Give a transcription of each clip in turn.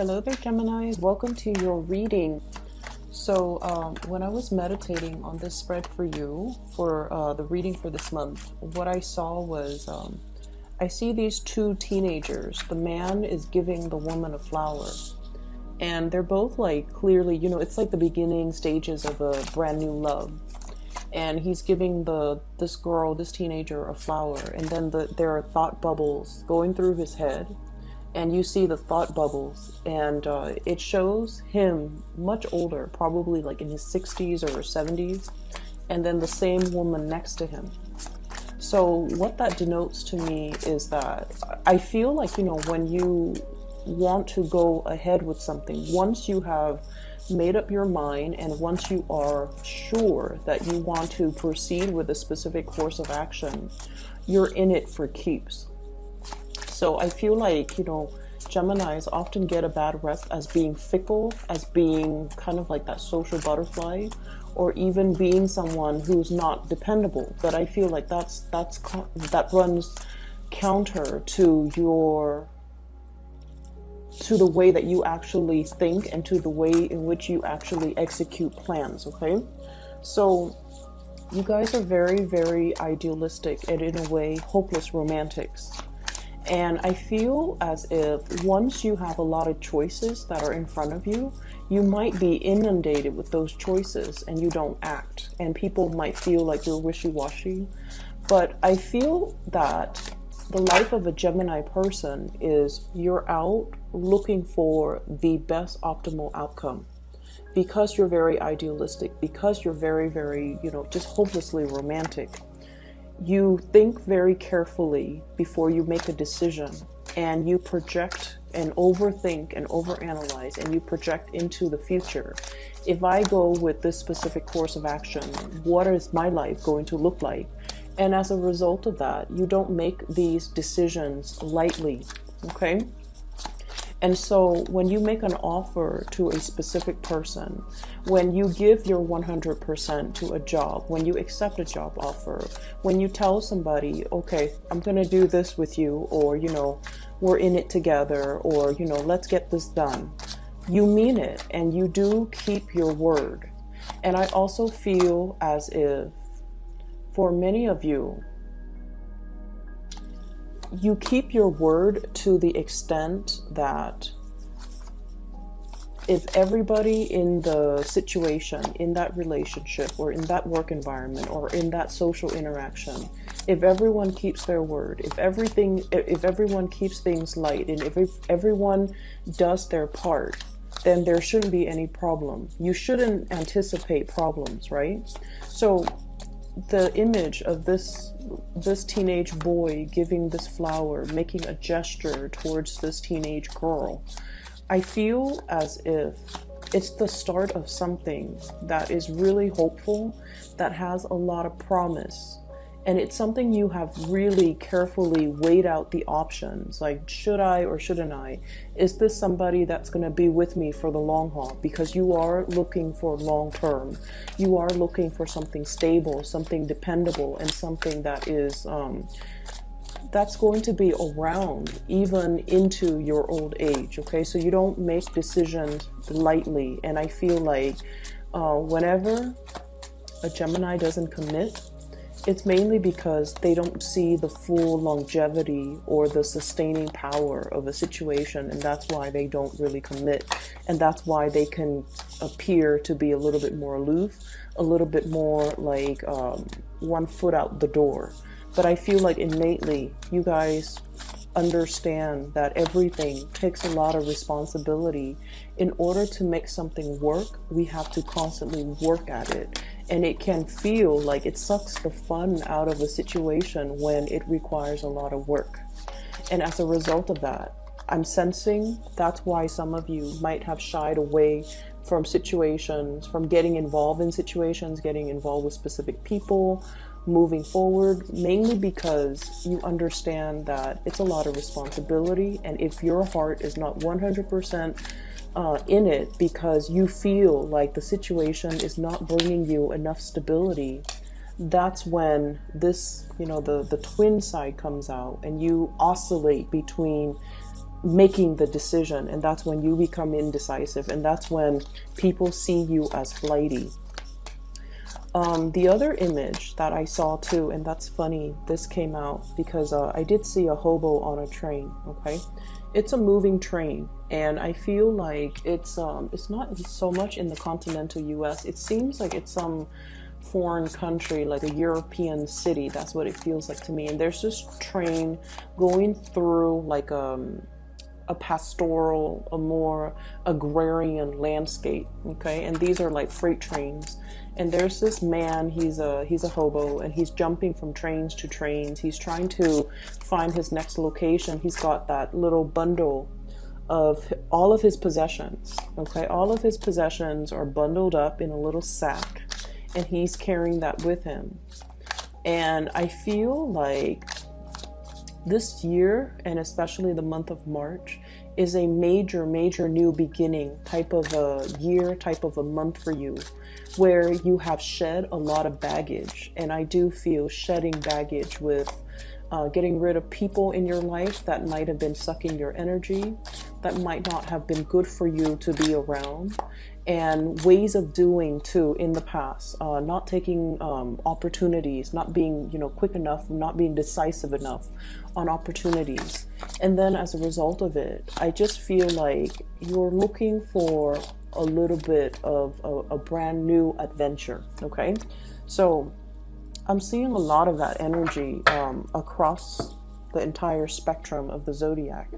Hello there, Gemini. Welcome to your reading. So when I was meditating on this spread for you, for the reading for this month, what I saw was I see these two teenagers. The man is giving the woman a flower. And they're both like clearly, it's like the beginning stages of a brand new love. And he's giving this teenager a flower. And then there are thought bubbles going through his head. And you see the thought bubbles, and it shows him much older, probably like in his 60s or 70s, and then the same woman next to him. So what that denotes to me is that I feel like, when you want to go ahead with something, once you have made up your mind and once you are sure that you want to proceed with a specific course of action, you're in it for keeps. So I feel like, Geminis often get a bad rep as being fickle, as being kind of like that social butterfly, or even being someone who's not dependable. But I feel like that runs counter to the way that you actually think and to the way in which you actually execute plans, okay? So you guys are very, very idealistic and in a way hopeless romantics. And I feel as if once you have a lot of choices that are in front of you, you might be inundated with those choices and you don't act. And people might feel like you're wishy-washy. But I feel that the life of a Gemini person is you're out looking for the best optimal outcome. Because you're very idealistic, because you're very, very, just hopelessly romantic. You think very carefully before you make a decision, and you project and overthink and overanalyze, and you project into the future. If I go with this specific course of action, what is my life going to look like? And as a result of that, you don't make these decisions lightly, okay? And so when you make an offer to a specific person, when you give your 100% to a job, when you accept a job offer, when you tell somebody, okay, I'm going to do this with you, or, we're in it together, or, let's get this done, you mean it and you do keep your word. And I also feel as if for many of you, you keep your word to the extent that if everybody in the situation, in that relationship, or in that work environment, or in that social interaction, if everyone keeps their word, if everyone keeps things light, and if everyone does their part, then there shouldn't be any problem. You shouldn't anticipate problems, right? So the image of this teenage boy giving this flower, making a gesture towards this teenage girl, I feel as if it's the start of something that is really hopeful, that has a lot of promise. And it's something you have really carefully weighed out the options. Like, should I or shouldn't I? Is this somebody that's going to be with me for the long haul? Because you are looking for long term. You are looking for something stable, something dependable, and something that is that's going to be around even into your old age. Okay, so you don't make decisions lightly. And I feel like whenever a Gemini doesn't commit, it's mainly because they don't see the full longevity or the sustaining power of a situation, and that's why they don't really commit. And that's why they can appear to be a little bit more aloof, a little bit more like one foot out the door. But I feel like innately you guys understand that everything takes a lot of responsibility. In order to make something work, we have to constantly work at it. And it can feel like it sucks the fun out of a situation when it requires a lot of work. And as a result of that, I'm sensing that's why some of you might have shied away from situations, from getting involved in situations, getting involved with specific people, moving forward, mainly because you understand that it's a lot of responsibility. And if your heart is not 100% in it because you feel like the situation is not bringing you enough stability, that's when this, the twin side comes out, and you oscillate between making the decision, and that's when you become indecisive, and that's when people see you as flighty. The other image that I saw too, and that's funny, this came out because I did see a hobo on a train. Okay, it's a moving train, and I feel like it's not so much in the continental US. It seems like it's some foreign country, like a European city. That's what it feels like to me. And there's this train going through like a pastoral, a more agrarian landscape. Okay, and these are like freight trains. And there's this man, he's a hobo, and he's jumping from trains to trains. He's trying to find his next location. He's got that little bundle of all of his possessions. Okay, all of his possessions are bundled up in a little sack, and he's carrying that with him. And I feel like this year, and especially the month of March, is a major new beginning type of a year, type of a month for you, where you have shed a lot of baggage. And I do feel shedding baggage with getting rid of people in your life that might have been sucking your energy, that might not have been good for you to be around, and ways of doing too in the past, not taking opportunities, not being quick enough, not being decisive enough on opportunities. And then as a result of it, I just feel like you're looking for a little bit of a brand new adventure. Okay, so I'm seeing a lot of that energy across the entire spectrum of the zodiac,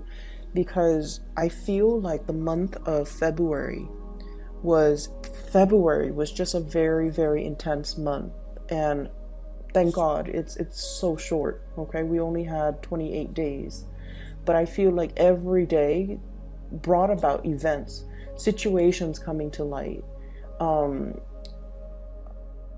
because I feel like the month of February was just a very intense month. And thank God it's so short. Okay, we only had 28 days, but I feel like every day brought about events, situations coming to light,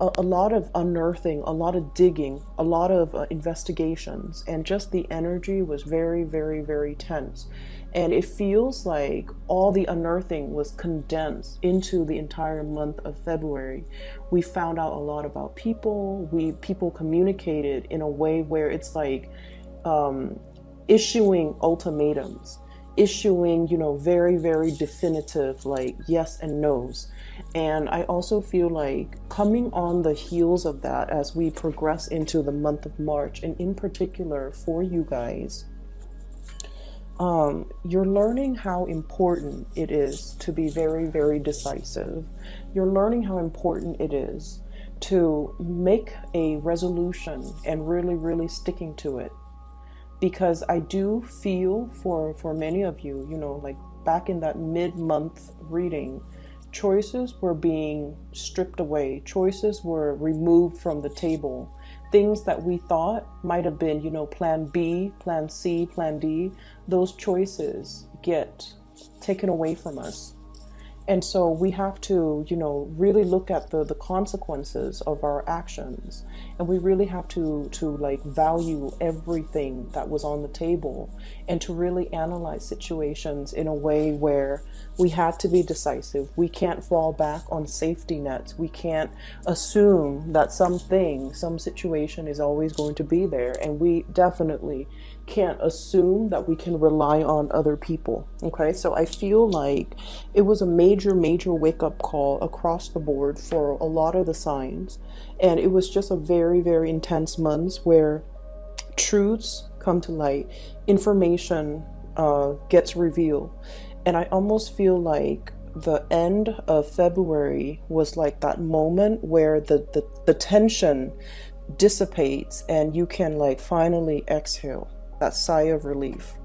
a lot of unearthing, a lot of digging, a lot of investigations, and just the energy was very tense. And it feels like all the unearthing was condensed into the entire month of February. We found out a lot about people. People communicated in a way where it's like issuing ultimatums, issuing, very definitive, like yes and no's. And I also feel like coming on the heels of that as we progress into the month of March, and in particular for you guys, you're learning how important it is to be very decisive. You're learning how important it is to make a resolution and really sticking to it. Because I do feel for many of you, like back in that mid-month reading, choices were being stripped away. Choices were removed from the table. Things that we thought might have been, plan B, plan C, plan D, those choices get taken away from us. And so we have to, really look at the consequences of our actions. And we really have to like value everything that was on the table, and to really analyze situations in a way where we have to be decisive. We can't fall back on safety nets. We can't assume that some situation is always going to be there. And we definitely can't assume that we can rely on other people. Okay, so I feel like it was a major wake-up call across the board for a lot of the signs. And it was just a very intense month where truths come to light, information gets revealed. And I almost feel like the end of February was like that moment where the tension dissipates, and you can like finally exhale, that sigh of relief.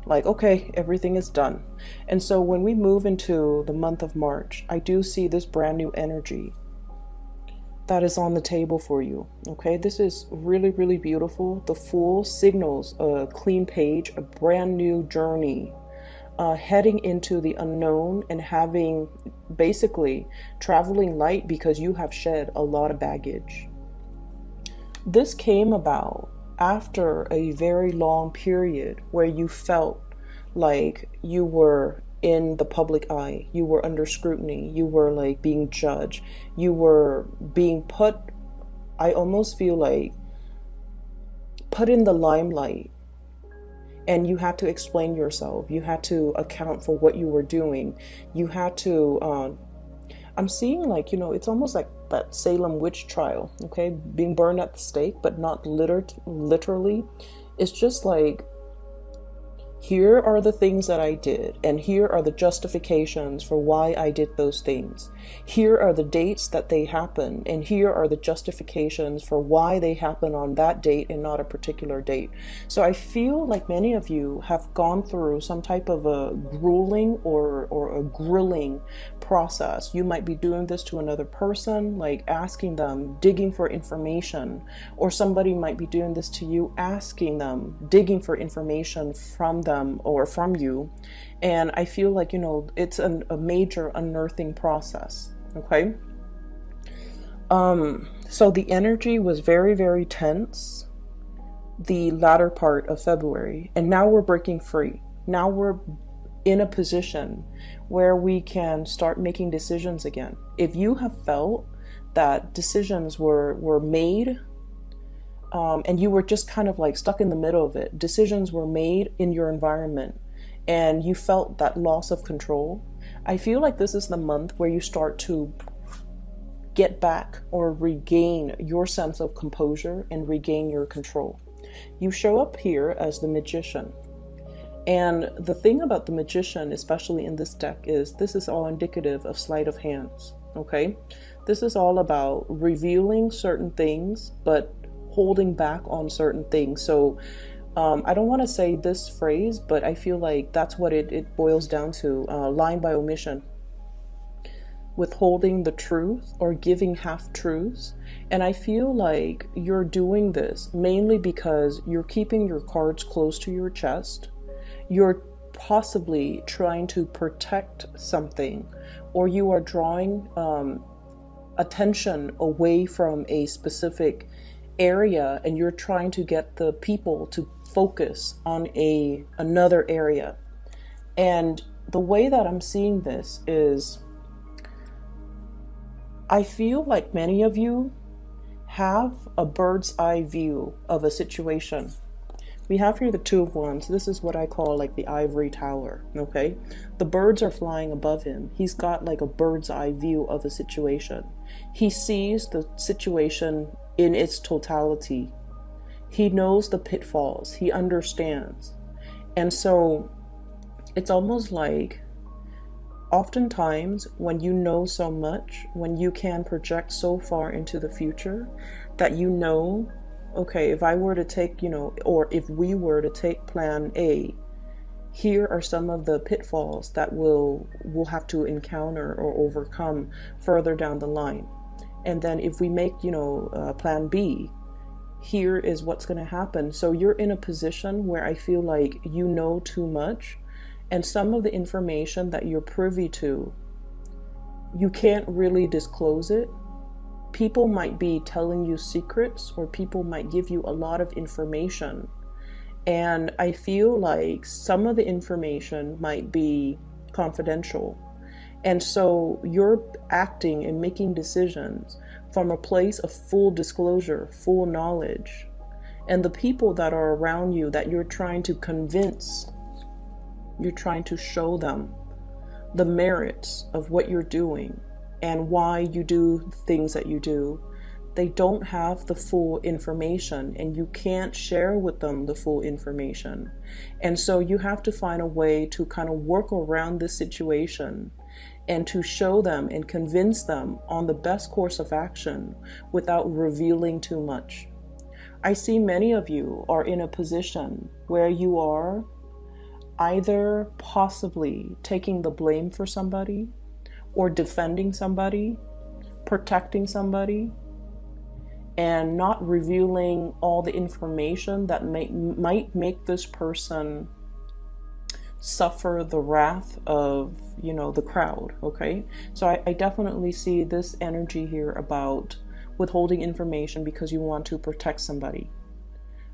Like, okay, everything is done. And so when we move into the month of March, I do see this brand new energy that is on the table for you. Okay, this is really beautiful. The Fool signals a clean page, a brand new journey, heading into the unknown, and having basically traveling light because you have shed a lot of baggage. This came about after a very long period where you felt like you were in the public eye, you were under scrutiny, you were like being judged, you were being put, I almost feel like, put in the limelight and you had to explain yourself. You had to account for what you were doing. You had to, I'm seeing like, you know, it's almost like that Salem witch trial, okay? Being burned at the stake, but not literally. It's just like, here are the things that I did, and here are the justifications for why I did those things. Here are the dates that they happened, and here are the justifications for why they happen on that date and not a particular date. So I feel like many of you have gone through some type of a grueling or a grilling process. You might be doing this to another person, like asking them, digging for information, or somebody might be doing this to you, asking them, digging for information from them or from you. And I feel like, you know, it's a major unearthing process. Okay. So the energy was very, very tense the latter part of February, and now we're breaking free. Now we're in a position where we can start making decisions again. If you have felt that decisions were made, and you were just kind of like stuck in the middle of it, decisions were made in your environment, and you felt that loss of control, I feel like this is the month where you start to get back or regain your sense of composure and regain your control. You show up here as the Magician. And the thing about the Magician, especially in this deck, is this is all indicative of sleight of hands, okay? This is all about revealing certain things, but holding back on certain things. So I don't want to say this phrase, but I feel like that's what it boils down to, lying by omission. Withholding the truth or giving half-truths. And I feel like you're doing this mainly because you're keeping your cards close to your chest. You're possibly trying to protect something, or you are drawing attention away from a specific area, and you're trying to get the people to focus on another area. And the way that I'm seeing this is, I feel like many of you have a bird's eye view of a situation. We have here the Two of Wands. This is what I call like the ivory tower, okay? The birds are flying above him. He's got like a bird's eye view of a situation. He sees the situation in its totality. He knows the pitfalls. He understands. And so it's almost like, oftentimes when you know so much, when you can project so far into the future that you know, okay, if I were to take, you know, or if we were to take plan A, here are some of the pitfalls that we'll have to encounter or overcome further down the line. And then if we make, you know, plan B, here is what's going to happen. So you're in a position where I feel like you know too much, and some of the information that you're privy to, you can't really disclose it. People might be telling you secrets, or people might give you a lot of information. And I feel like some of the information might be confidential. And so you're acting and making decisions from a place of full disclosure, full knowledge. And the people that are around you that you're trying to convince, you're trying to show them the merits of what you're doing and why you do things that you do, they don't have the full information, and you can't share with them the full information. And so you have to find a way to kind of work around this situation and to show them and convince them on the best course of action without revealing too much. I see many of you are in a position where you are either possibly taking the blame for somebody, or defending somebody, protecting somebody, and not revealing all the information that might make this person suffer the wrath of, you know, the crowd, okay? So I definitely see this energy here about withholding information because you want to protect somebody.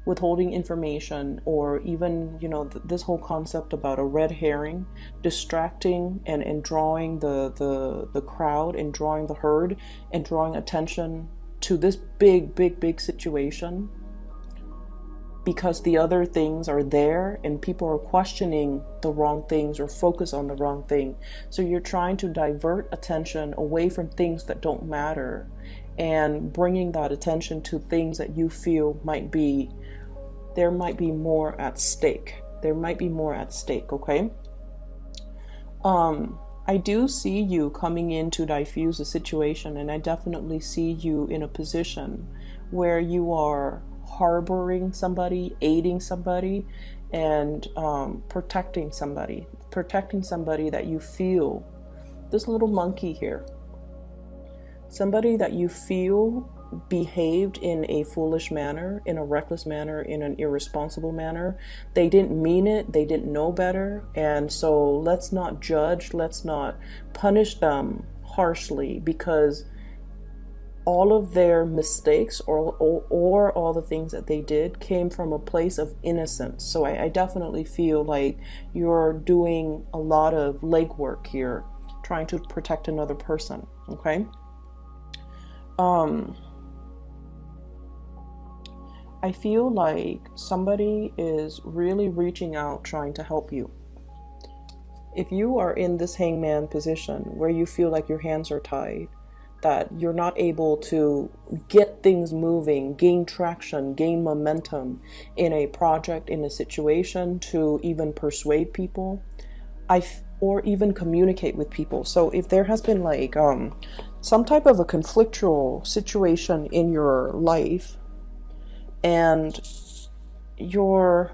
Withholding information, or even, you know, this whole concept about a red herring, distracting and drawing the crowd and drawing the herd and drawing attention to this big situation. because the other things are there and people are questioning the wrong things or focus on the wrong thing. So you're trying to divert attention away from things that don't matter and bringing that attention to things that you feel there might be more at stake. There might be more at stake, okay? I do see you coming in to diffuse a situation, and I definitely see you in a position where you are harboring somebody, aiding somebody, and protecting somebody that you feel, this little monkey here, somebody that you feel behaved in a foolish manner, in a reckless manner, in an irresponsible manner. They didn't mean it, they didn't know better, and so let's not judge, let's not punish them harshly, because all of their mistakes or all the things that they did came from a place of innocence. So I definitely feel like you're doing a lot of legwork here, trying to protect another person, okay? I feel like somebody is really reaching out, trying to help you. If you are in this hangman position where you feel like your hands are tied, that you're not able to get things moving, gain traction, gain momentum in a project, in a situation, to even persuade people, or even communicate with people. So if there has been like some type of a conflictual situation in your life, and you're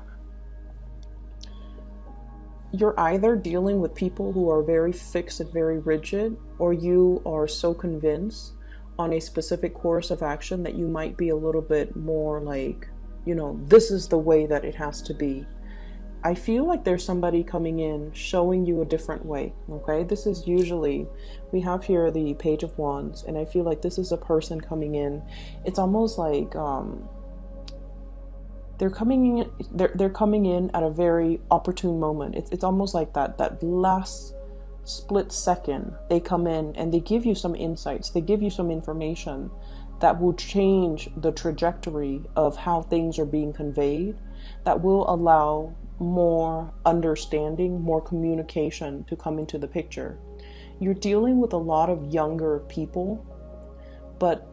either dealing with people who are very fixed and very rigid, or you are so convinced on a specific course of action that you might be a little bit more like, this is the way that it has to be. I feel like there's somebody coming in showing you a different way, okay? This is usually, we have here the Page of Wands, and I feel like this is a person coming in. It's almost like they're coming in at a very opportune moment. It's almost like that last split second they come in and they give you some insights, they give you some information that will change the trajectory of how things are being conveyed, that will allow more understanding, more communication to come into the picture. You're dealing with a lot of younger people, but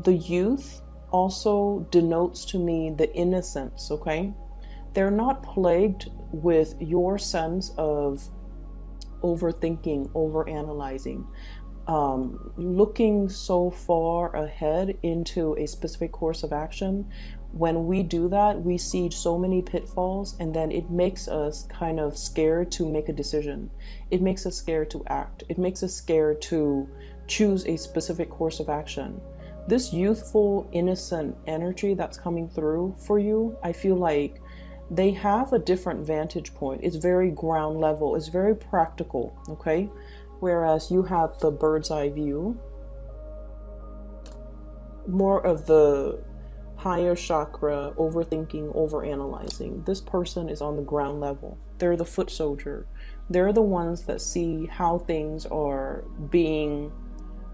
the youth also denotes to me the innocence, okay? They're not plagued with your sense of overthinking, overanalyzing, looking so far ahead into a specific course of action. When we do that, we see so many pitfalls, and then it makes us kind of scared to make a decision. It makes us scared to act. It makes us scared to choose a specific course of action. This youthful, innocent energy that's coming through for you, I feel like they have a different vantage point. It's very ground level. It's very practical, okay? Whereas you have the bird's eye view, more of the higher chakra, overthinking, overanalyzing. This person is on the ground level. They're the foot soldier. They're the ones that see how things are being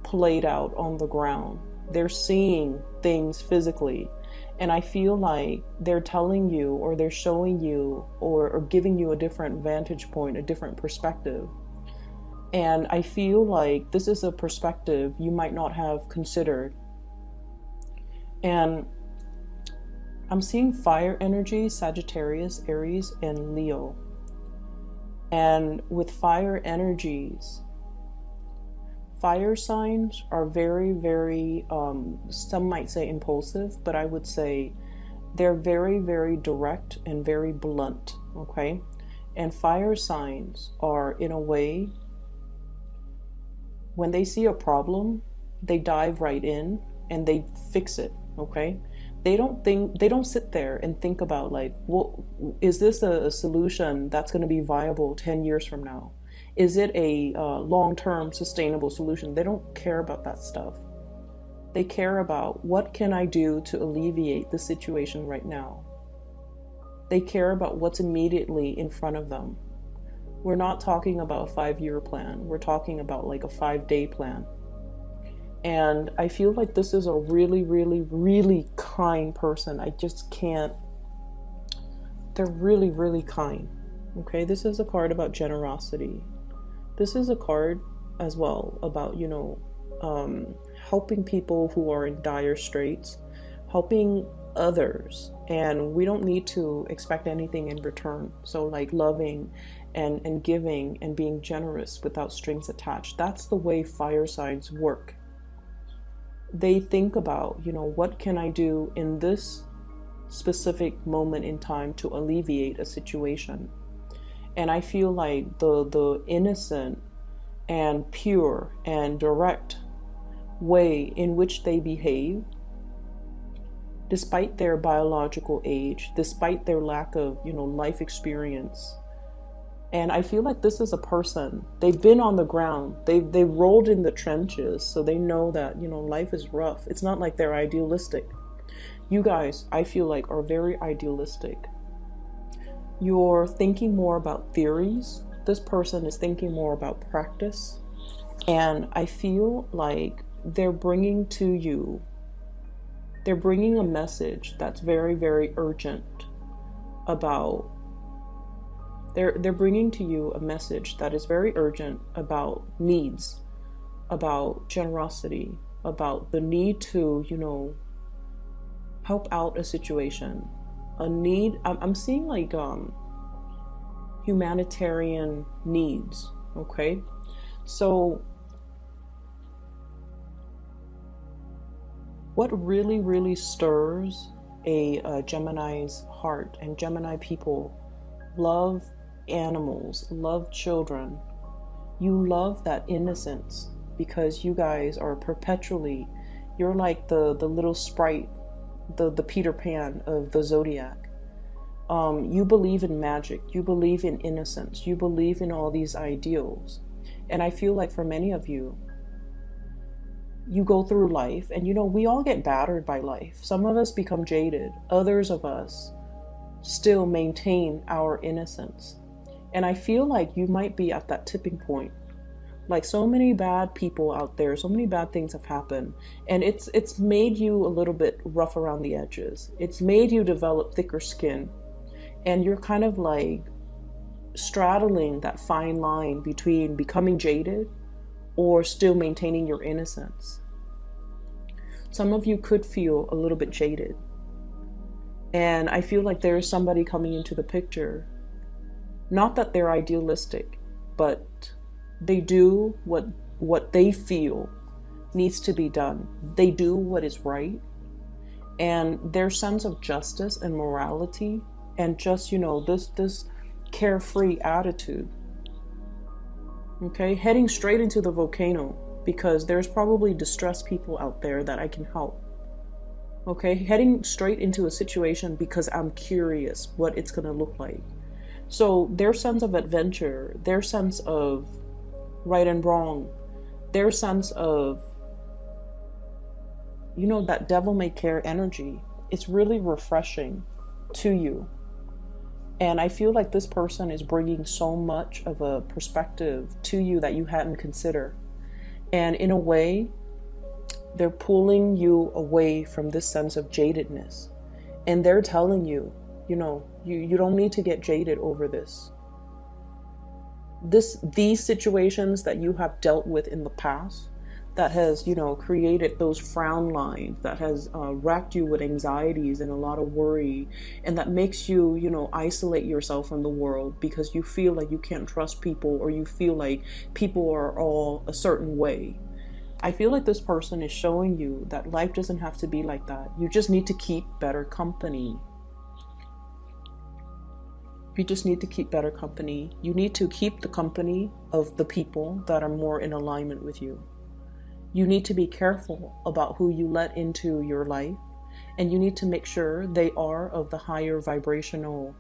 played out on the ground. They're seeing things physically. And I feel like they're telling you, or they're showing you, or giving you a different vantage point, a different perspective. And I feel like this is a perspective you might not have considered. And I'm seeing fire energy, Sagittarius, Aries, and Leo. And with fire energies, fire signs are very, very, some might say impulsive, but I would say they're very, very direct and very blunt, okay? And fire signs are, in a way, when they see a problem, they dive right in and they fix it, okay? They don't sit there and think about like, well, is this a solution that's going to be viable 10 years from now? Is it a long-term sustainable solution? They don't care about that stuff. They care about, what can I do to alleviate the situation right now? They care about what's immediately in front of them. We're not talking about a 5-year plan. We're talking about like a 5-day plan. And I feel like this is a really, really, really kind person. I just can't. They're really, really kind. Okay, this is a card about generosity. This is a card as well about, helping people who are in dire straits, helping others, and we don't need to expect anything in return. So like loving and giving and being generous without strings attached. That's the way fire signs work. They think about, what can I do in this specific moment in time to alleviate a situation. And I feel like the innocent and pure and direct way in which they behave, despite their biological age, despite their lack of, life experience. And I feel like this is a person, they've been on the ground, they've rolled in the trenches, so they know that, life is rough. It's not like they're idealistic. You guys, I feel like, are very idealistic. You're thinking more about theories. This person is thinking more about practice. And I feel like they're bringing a message that's very, very urgent about, they're bringing to you a message that is very urgent about needs, about generosity, about the need to, help out a situation, a need. I'm seeing like humanitarian needs. Okay, so what really, really stirs a Gemini's heart, and Gemini people love animals, love children. You love that innocence because you guys are perpetually, you're like the little sprite, the Peter Pan of the zodiac. You believe in magic, you believe in innocence, you believe in all these ideals. And I feel like for many of you, you go through life and we all get battered by life. Some of us become jaded, others of us still maintain our innocence. And I feel like you might be at that tipping point. Like so many bad people out there, so many bad things have happened, and it's made you a little bit rough around the edges. It's made you develop thicker skin, and you're kind of like straddling that fine line between becoming jaded or still maintaining your innocence. Some of you could feel a little bit jaded, and I feel like there is somebody coming into the picture. Not that they're idealistic, but they do what they feel needs to be done. They do what is right. And their sense of justice and morality and just, this carefree attitude. Okay, heading straight into the volcano because there's probably distressed people out there that I can help. Okay, heading straight into a situation because I'm curious what it's going to look like. So their sense of adventure, their sense of right and wrong, their sense of, that devil may care energy, it's really refreshing to you. And I feel like this person is bringing so much of a perspective to you that you hadn't considered. And in a way, they're pulling you away from this sense of jadedness. And they're telling you, you don't need to get jaded over this. These situations that you have dealt with in the past, that has, created those frown lines, that has racked you with anxieties and a lot of worry, and that makes you, isolate yourself from the world because you feel like you can't trust people, or you feel like people are all a certain way. I feel like this person is showing you that life doesn't have to be like that. You just need to keep better company. You just need to keep better company. You need to keep the company of the people that are more in alignment with you. You need to be careful about who you let into your life, and you need to make sure they are of the higher vibrational,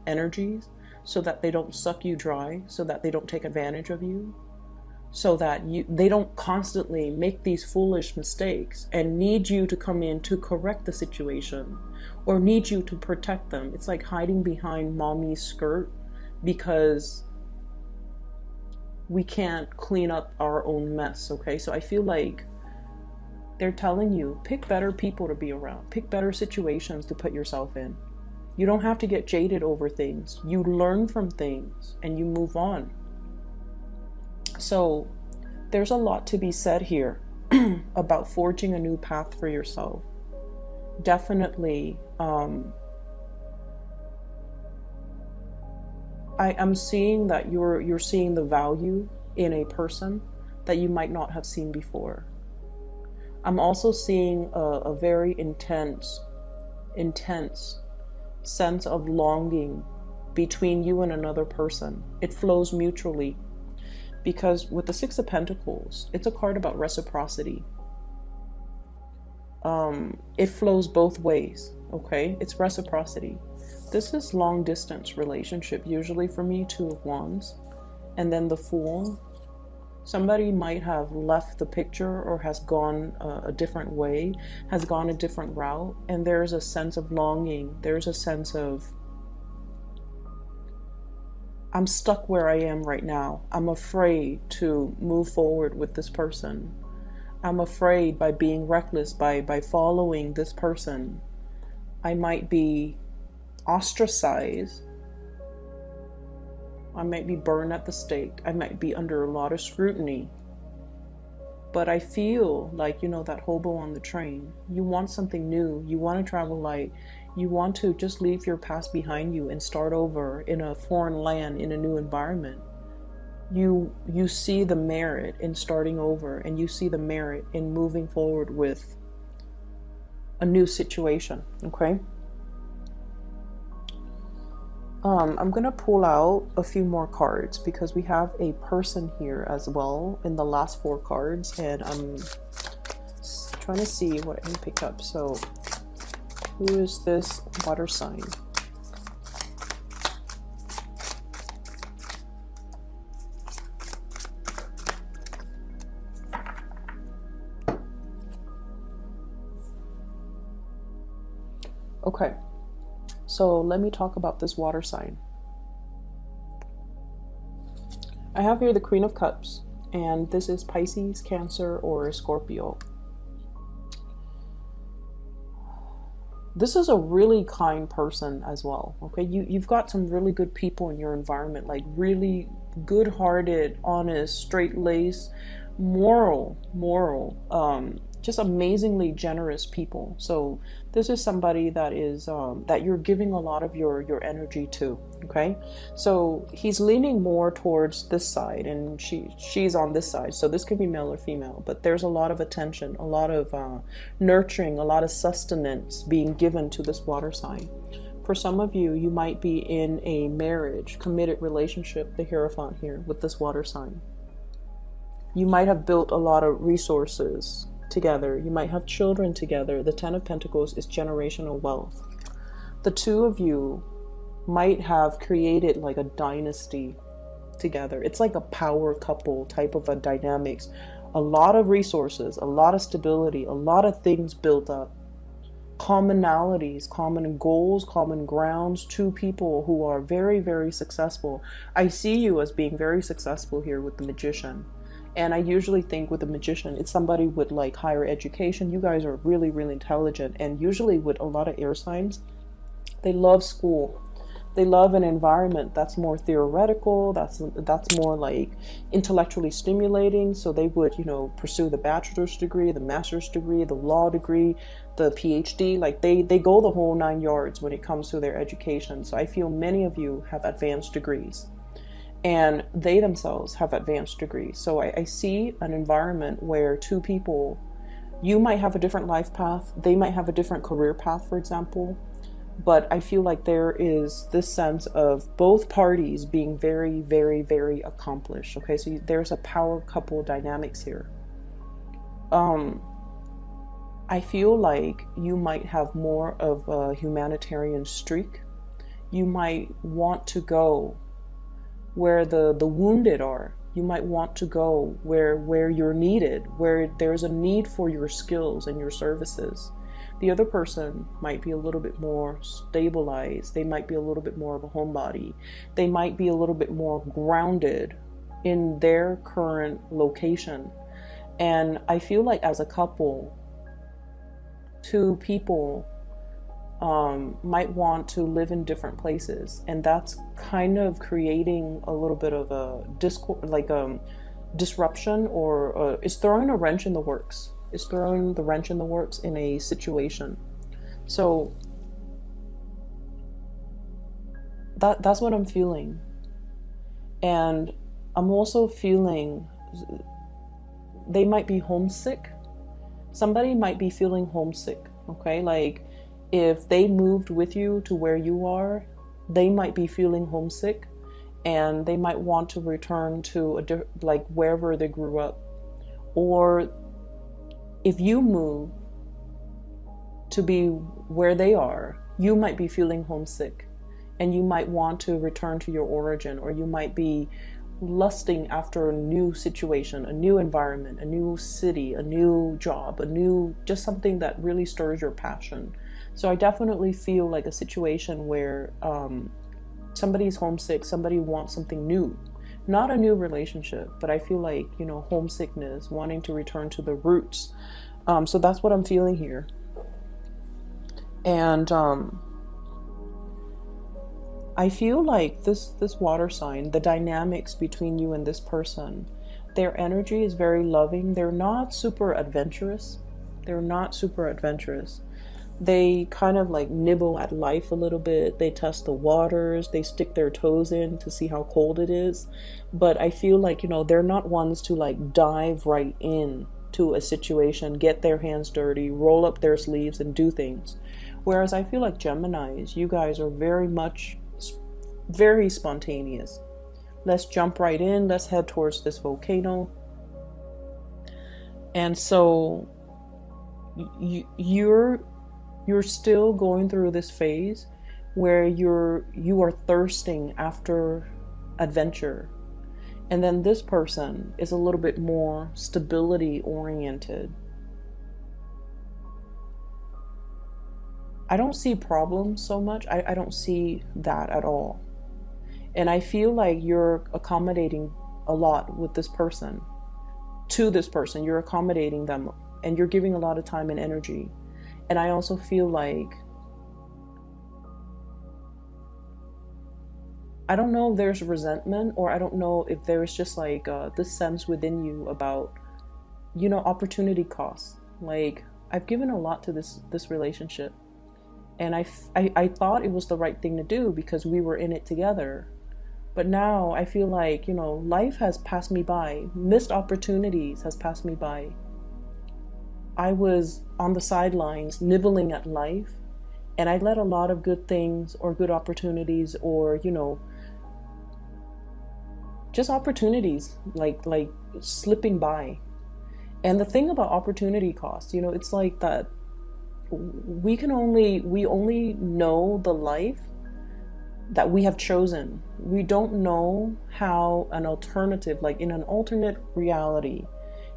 energies, so that they don't suck you dry, so that they don't take advantage of you, so that they don't constantly make these foolish mistakes and need you to come in to correct the situation or need you to protect them. It's like hiding behind mommy's skirt because we can't clean up our own mess. Okay, so I feel like They're telling you, pick better people to be around, pick better situations to put yourself in. You don't have to get jaded over things. You learn from things and you move on. So there's a lot to be said here about forging a new path for yourself. Definitely, I'm seeing that you're seeing the value in a person that you might not have seen before. I'm also seeing a very intense sense of longing between you and another person. It flows mutually, because with the Six of Pentacles, it's a card about reciprocity. It flows both ways, okay? It's reciprocity. This is long distance relationship, usually for me, Two of Wands. And then the Fool. Somebody might have left the picture or has gone a different way, has gone a different route. And there's a sense of longing. There's a sense of, I'm stuck where I am right now. I'm afraid to move forward with this person. I'm afraid by being reckless, by following this person, I might be ostracized. I might be burned at the stake. I might be under a lot of scrutiny. But I feel like, you know, that hobo on the train. You want something new. You want to travel light. You want to just leave your past behind you and start over in a foreign land, in a new environment. You see the merit in starting over, and you see the merit in moving forward with a new situation, okay? I'm going to pull out a few more cards because we have a person here as well in the last 4 cards, and I'm trying to see what I can pick up. So, who is this water sign? Okay. So let me talk about this water sign. I have here the Queen of Cups, and this is Pisces, Cancer, or Scorpio. This is a really kind person as well, okay? You've got some really good people in your environment, like really good-hearted, honest, straight-laced, moral, just amazingly generous people. So this is somebody that is that you're giving a lot of your energy to, okay? So he's leaning more towards this side, and she's on this side. So this could be male or female, but there's a lot of attention, a lot of nurturing, a lot of sustenance being given to this water sign. For some of you, you might be in a marriage, committed relationship, the Hierophant here, with this water sign. You might have built a lot of resources together. You might have children together. The Ten of Pentacles is generational wealth. The two of you might have created like a dynasty together. It's like a power couple type of a dynamics. A lot of resources, a lot of stability, a lot of things built up. Commonalities, common goals, common grounds. Two people who are very, very successful. I see you as being very successful here with the Magician. And I usually think with a Magician, it's somebody with like higher education. You guys are really, really intelligent. And usually with a lot of air signs, they love school. They love an environment that's more theoretical, that's more like intellectually stimulating. So they would, you know, pursue the bachelor's degree, the master's degree, the law degree, the PhD. Like they go the whole 9 yards when it comes to their education. So I feel many of you have advanced degrees. And they themselves have advanced degrees. So I see an environment where two people, you might have a different life path. They might have a different career path, for example. But I feel like there is this sense of both parties being very, very, very accomplished. Okay, so there's a power couple dynamics here. I feel like you might have more of a humanitarian streak. You might want to go where the wounded are. You might want to go where you're needed, where there's a need for your skills and your services. The other person might be a little bit more stabilized. They might be a little bit more of a homebody. They might be a little bit more grounded in their current location. And I feel like as a couple, two people might want to live in different places, and that's kind of creating a little bit of a disruption, or it's throwing a wrench in the works. It's throwing the wrench in the works in a situation. So that's what I'm feeling. And I'm also feeling they might be homesick. Somebody might be feeling homesick, okay? Like, if they moved with you to where you are, they might be feeling homesick, and they might want to return to like wherever they grew up. Or if you move to be where they are, you might be feeling homesick, and you might want to return to your origin, or you might be lusting after a new situation, a new environment, a new city, a new job, just something that really stirs your passion. So I definitely feel like a situation where somebody's homesick, somebody wants something new. Not a new relationship, but I feel like, homesickness, wanting to return to the roots. So that's what I'm feeling here. And I feel like this water sign, the dynamics between you and this person, their energy is very loving. They're not super adventurous. They kind of like nibble at life a little bit. They test the waters. They stick their toes in to see how cold it is. But I feel like, they're not ones to like dive right in to a situation, get their hands dirty, roll up their sleeves and do things. Whereas I feel like Geminis, you guys are very spontaneous. Let's jump right in. Let's head towards this volcano. And so you're still going through this phase where you are thirsting after adventure. And then this person is a little bit more stability oriented. I don't see problems so much. I don't see that at all. And I feel like you're accommodating a lot with this person. To this person, you're accommodating them, and you're giving a lot of time and energy. And I also feel like, I don't know if there's resentment, or I don't know if there's just like this sense within you about, opportunity costs. Like, I've given a lot to this relationship, and I thought it was the right thing to do because we were in it together. But now I feel like, life has passed me by. Missed opportunities has passed me by. I was on the sidelines nibbling at life, and I let a lot of good things or good opportunities or, just opportunities like slipping by. And the thing about opportunity cost, it's like that we only know the life that we have chosen. We don't know how an alternative, like in an alternate reality,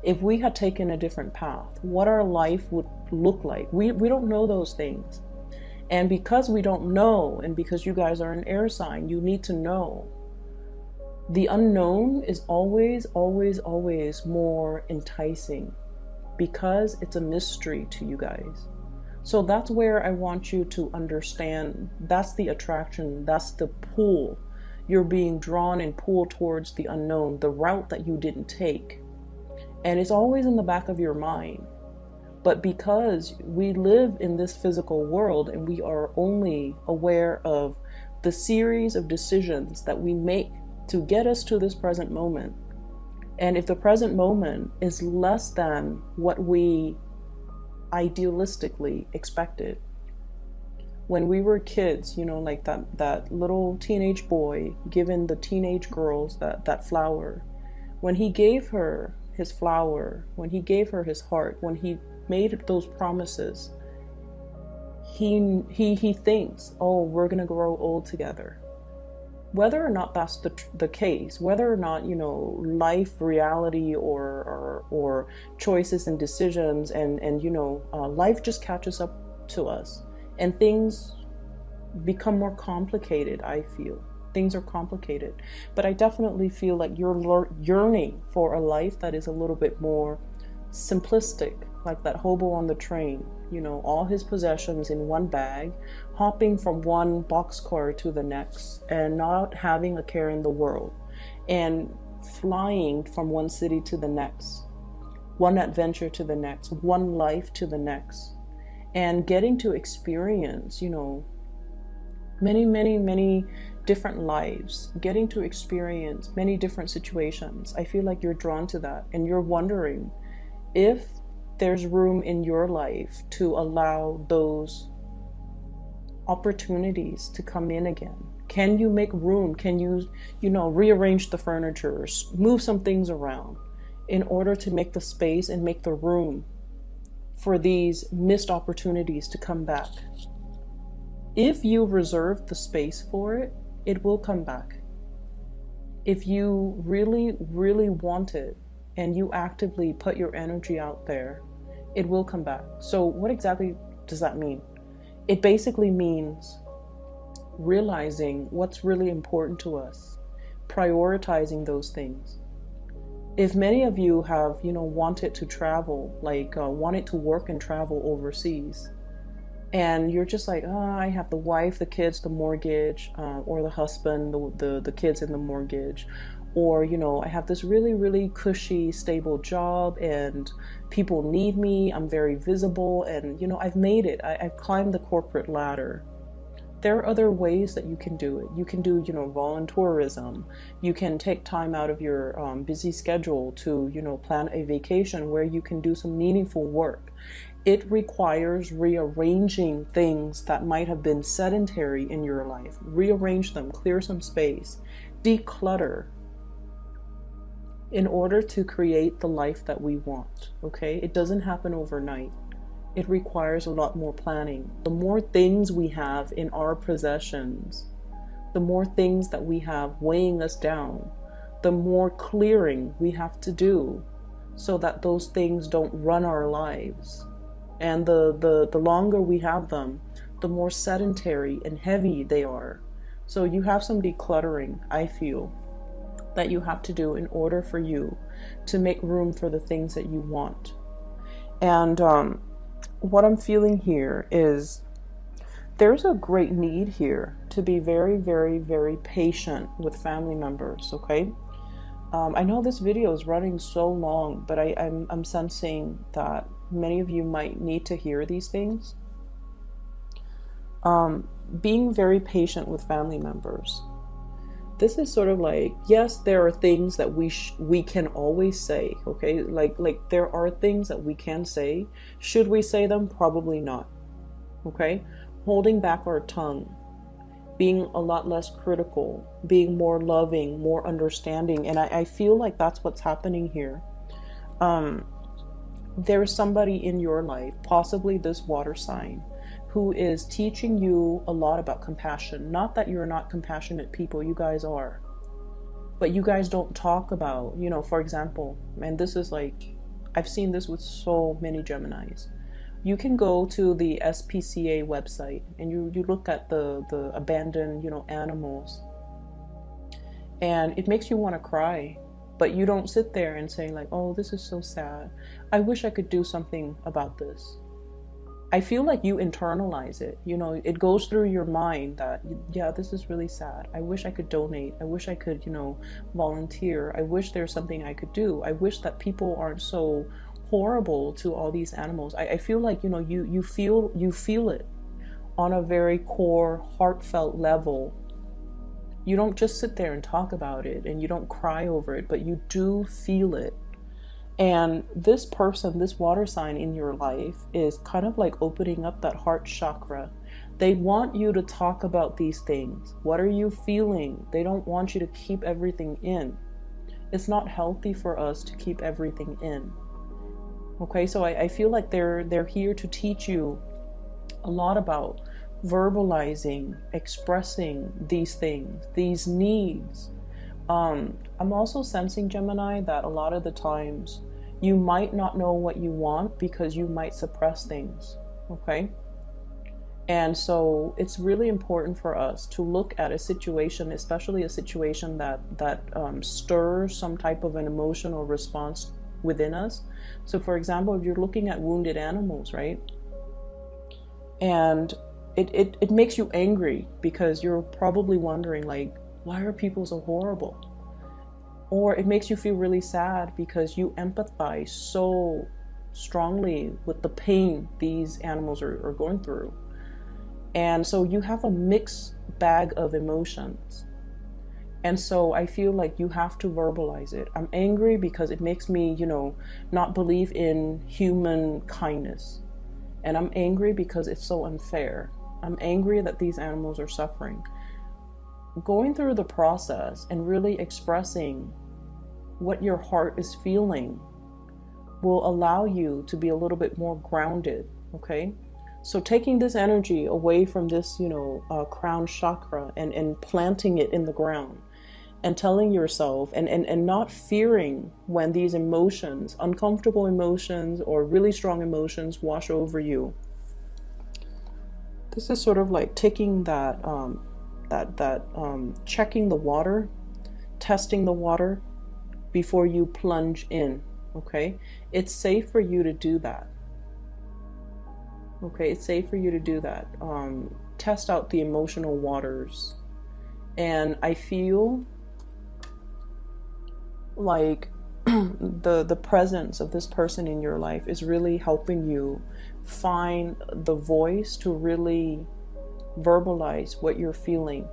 if we had taken a different path, what our life would look like. We don't know those things. And because we don't know, and because you guys are an air sign, you need to know. The unknown is always, always, always more enticing because it's a mystery to you guys. So that's where I want you to understand, that's the attraction, that's the pull. You're being drawn and pulled towards the unknown, the route that you didn't take. And it's always in the back of your mind. But because we live in this physical world and we are only aware of the series of decisions that we make to get us to this present moment, and if the present moment is less than what we idealistically expected. When we were kids, like that little teenage boy giving the teenage girls that flower, when he gave her his flower, when he gave her his heart, when he made those promises, he thinks, oh, we're gonna grow old together. Whether or not that's the case, whether or not, life, reality, or choices and decisions and life just catches up to us and things become more complicated, I feel. Things are complicated. But I definitely feel like you're yearning for a life that is a little bit more simplistic, like that hobo on the train, you know, all his possessions in one bag, hopping from one boxcar to the next and not having a care in the world, and flying from one city to the next, one adventure to the next, one life to the next, and getting to experience, you know, many different lives, getting to experience many different situations. I feel like you're drawn to that, and you're wondering if there's room in your life to allow those opportunities to come in again. Can you make room? Can you, you know, rearrange the furniture, move some things around in order to make the space and make the room for these missed opportunities to come back? If you reserve the space for it, it will come back. If you really want it and you actively put your energy out there, it will come back. So what exactly does that mean? It basically means realizing what's really important to us, prioritizing those things. If many of you have, you know, wanted to travel, like wanted to work and travel overseas, and you're just like, oh, I have the wife, the kids, the mortgage, or the husband, the kids and the mortgage, or, you know, I have this really cushy, stable job, and people need me, I'm very visible, and, you know, I've made it, I've climbed the corporate ladder. There are other ways that you can do it. You can do, you know, volunteerism. You can take time out of your busy schedule to, you know, plan a vacation where you can do some meaningful work. It requires rearranging things that might have been sedentary in your life. Rearrange them, clear some space, declutter in order to create the life that we want, okay? It doesn't happen overnight. It requires a lot more planning. The more things we have in our possessions, the more things that we have weighing us down, the more clearing we have to do so that those things don't run our lives. And the longer we have them, the more sedentary and heavy they are. So you have some decluttering, I feel, that you have to do in order for you to make room for the things that you want. And what I'm feeling here is there's a great need here to be very patient with family members, okay? I know this video is running so long, but I'm sensing that many of you might need to hear these things. Being very patient with family members. This is sort of like, yes, there are things that we can always say, okay? Like there are things that we can say. Should we say them? Probably not, okay? Holding back our tongue, being a lot less critical, being more loving, more understanding. And I feel like that's what's happening here. There's somebody in your life, possibly this water sign, who is teaching you a lot about compassion. Not that you're not compassionate people, you guys are. But you guys don't talk about, you know, for example, and this is like, I've seen this with so many Geminis. You can go to the SPCA website and you look at the abandoned, you know, animals. And it makes you want to cry. But you don't sit there and say like, oh, this is so sad. I wish I could do something about this. I feel like you internalize it. You know, it goes through your mind that, yeah, this is really sad. I wish I could donate. I wish I could, you know, volunteer. I wish there's something I could do. I wish that people aren't so horrible to all these animals. I feel like, you know, you feel it on a very core, heartfelt level. You don't just sit there and talk about it and you don't cry over it, but you do feel it. And this person, this water sign in your life is kind of like opening up that heart chakra. They want you to talk about these things. What are you feeling? They don't want you to keep everything in. It's not healthy for us to keep everything in. Okay, so I feel like they're here to teach you a lot about verbalizing, expressing these things, these needs. I'm also sensing, Gemini, that a lot of the times you might not know what you want because you might suppress things, okay? And so it's really important for us to look at a situation, especially a situation that stirs some type of an emotional response within us. So for example, if you're looking at wounded animals, right? And it makes you angry because you're probably wondering, like, why are people so horrible? Or it makes you feel really sad because you empathize so strongly with the pain these animals are going through. And so you have a mixed bag of emotions. And so I feel like you have to verbalize it. I'm angry because it makes me, not believe in human kindness. And I'm angry because it's so unfair. I'm angry that these animals are suffering. Going through the process and really expressing what your heart is feeling will allow you to be a little bit more grounded, okay? So taking this energy away from this, crown chakra and planting it in the ground and telling yourself and not fearing when these emotions, uncomfortable emotions or really strong emotions wash over you. This is sort of like taking that, checking the water, testing the water before you plunge in, okay? It's safe for you to do that. Okay, it's safe for you to do that. Test out the emotional waters. And I feel like the presence of this person in your life is really helping you find the voice to really verbalize what you're feeling.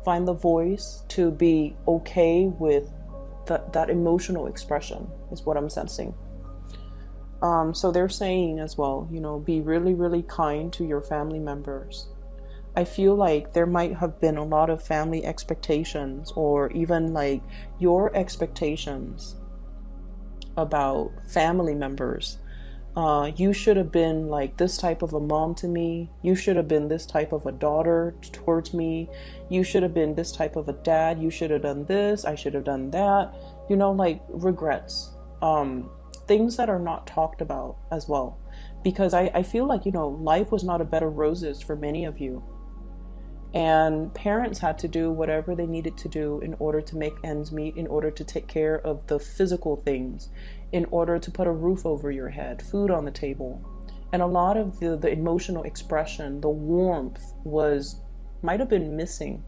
Find the voice to be okay with that emotional expression is what I'm sensing. So they're saying as well, be really, really kind to your family members. I feel like there might have been a lot of family expectations, or even like your expectations about family members. You should have been like this type of a mom to me. You should have been this type of a daughter towards me. You should have been this type of a dad. You should have done this. I should have done that. Like regrets. Things that are not talked about as well. Because I feel like, life was not a bed of roses for many of you. And parents had to do whatever they needed to do in order to make ends meet, in order to take care of the physical things, in order to put a roof over your head, food on the table. And a lot of the emotional expression, the warmth might have been missing.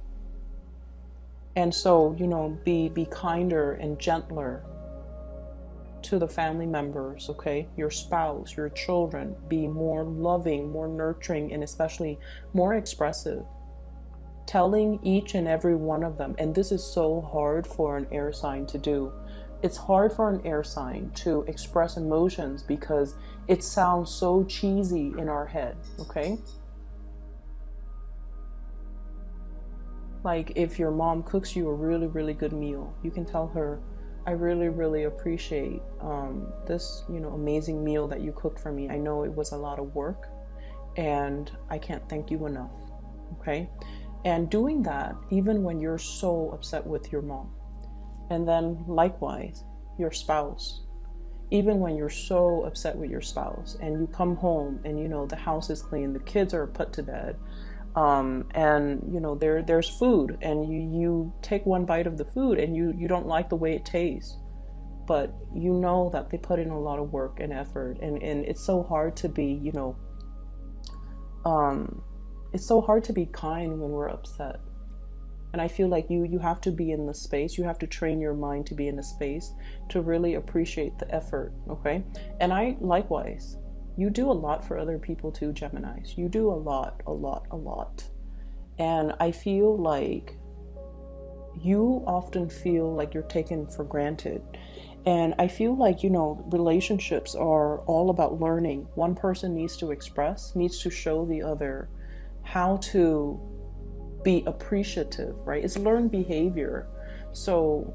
And so, be kinder and gentler to the family members, okay? Your spouse, your children. Be more loving, more nurturing, and especially more expressive. Telling each and every one of them, and this is so hard for an air sign to do. It's hard for an air sign to express emotions because it sounds so cheesy in our head, okay? Like if your mom cooks you a really, really good meal, you can tell her, I really, really appreciate this, amazing meal that you cooked for me. I know it was a lot of work and I can't thank you enough, okay? And doing that even when you're so upset with your mom. And then likewise, your spouse. Even when you're so upset with your spouse and you come home and the house is clean, the kids are put to bed, and there's food, and you take one bite of the food and you don't like the way it tastes, but you know that they put in a lot of work and effort, and it's so hard to be it's so hard to be kind when we're upset. And I feel like you have to be in the space, you have to train your mind to be in the space to really appreciate the effort, okay? And I likewise, you do a lot for other people too, Geminis. You do a lot. And I feel like you often feel like you're taken for granted. And I feel like, relationships are all about learning. One person needs to show the other how to be appreciative, right? It's learned behavior. So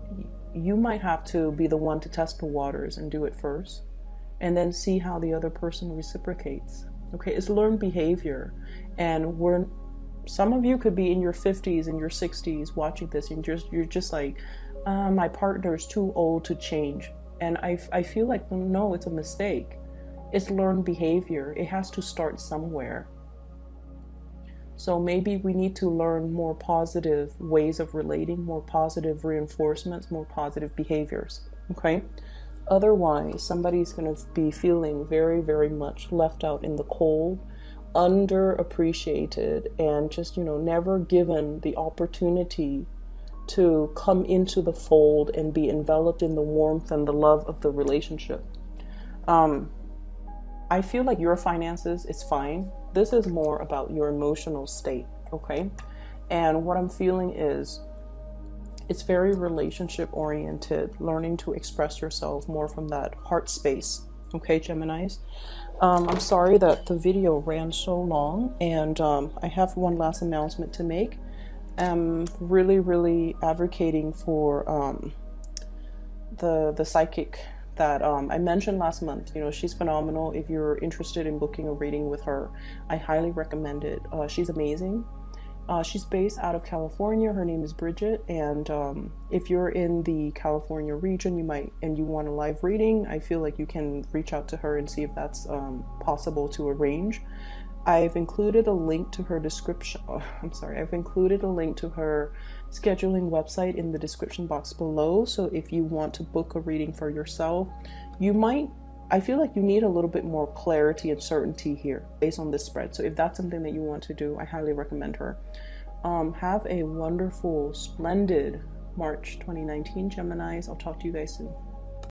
you might have to be the one to test the waters and do it first, and then see how the other person reciprocates. Okay, it's learned behavior. And some of you could be in your 50s and your 60s watching this, and you're just like, my partner is too old to change. And I feel like, no, it's a mistake. It's learned behavior. It has to start somewhere. So maybe we need to learn more positive ways of relating, more positive reinforcements, more positive behaviors. Okay. Otherwise, somebody's going to be feeling very, very much left out in the cold, underappreciated, and just, you know, never given the opportunity to come into the fold and be enveloped in the warmth and the love of the relationship. I feel like your finances is fine. This is more about your emotional state, okay? And what I'm feeling is it's very relationship oriented, learning to express yourself more from that heart space, okay, Geminis? I'm sorry that the video ran so long, and I have one last announcement to make. I'm really advocating for the psychic that I mentioned last month. You know, she's phenomenal. If you're interested in booking a reading with her, I highly recommend it. She's amazing. She's based out of California. Her name is Bridget, and if you're in the California region, you want a live reading, I feel like you can reach out to her and see if that's possible to arrange. I've included a link to her I've included a link to her scheduling website in the description box below. So if you want to book a reading for yourself, I feel like you need a little bit more clarity and certainty here based on this spread. So if that's something that you want to do, I highly recommend her. Have a wonderful, splendid March 2019, Geminis. I'll talk to you guys soon.